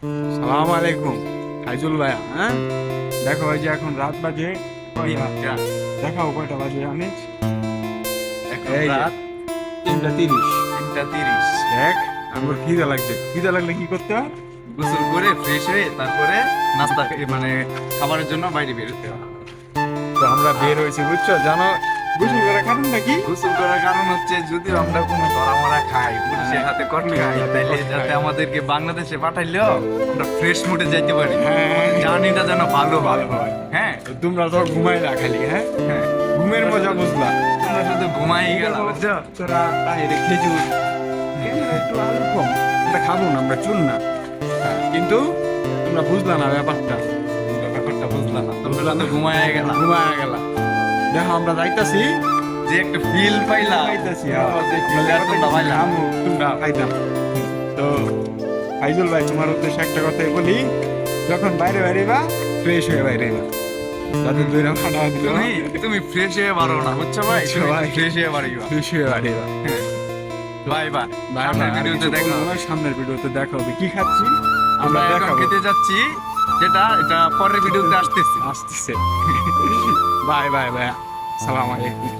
সালাম আলাইকুম ফাইজুল ভাইয়া। হ্যাঁ, দেখো এই যে এখন রাত বাজে কয়টা? দেখাও কয়টা বাজে আমি। এখন এই যে রাত 3:30। 3:30। দেখ, আমার খিদে লাগছে। খিদে লাগলে কি করতে হয়? গোসল করে ফ্রেশ হয়ে তারপরে নাস্তা মানে খাবারের জন্য বাইরে বেরোতে হয়। তো আমরা বের হয়েছি, বুঝছো? জানো গোসল করার কারণ নাকি? গোসল করার কারণ হচ্ছে যদি আমরা কোনো ধরা মরা খাই, পুলিশের হাতে কট খাই, তাইলে যাতে আমাদেরকে বাংলাদেশে পাঠাইলেও আমরা ফ্রেশ মুডে যাইতে পারি। হ্যাঁ। জার্নিটা যেন ভালো ভালো হয়। হ্যাঁ তো তোমরা তো ঘুমাইলা খালি। হ্যাঁ, হ্যাঁ, ঘুমের মজা বুঝলা? তোমরা শুধু ঘুমাই গেল, বুঝছো? তোরা বাইরে খেজুর একটু আলু কম, এটা খাবো না, আমরা চুল না। কিন্তু তোমরা বুঝলা না ব্যাপারটা। ব্যাপারটা বুঝলাম না, তোমরা তো ঘুমাই গেল। ঘুমায় গেলা। দেখো আমরা যাইতাছি, যে একটা ফিল পাইলাম, পাইতাছি যে ফিলটা তোমরা পাইলাম। তোমরা পাইতাম। তো ফাইজুল ভাই, তোমার উদ্দেশ্যে একটা কথাই বলি, যখন বাইরে বাইরে বা ফ্রেশ হয়ে বাইরে বা, যাতে দুই না ফাটা দিল, তুমি ফ্রেশ হয়ে পারো না, বুঝছো ভাই? বুঝছো ভাই? ফ্রেশ হয়ে পারিবা। ফ্রেশ হয়ে বাইরে বা। Bye bye. ভাই, সামনের আর ভিডিওতে কিছু দেখা বলবো হবে। না, সামনের ভিডিওতে দেখা হবে কি খাচ্ছি আমরা আমরা এখন দেখাবো। খেতে যাচ্ছি, এটা পরের ভিডিওতে আসতেছি। আসতেছে। বাই বাই ভাই, সালাম আলাইকুম।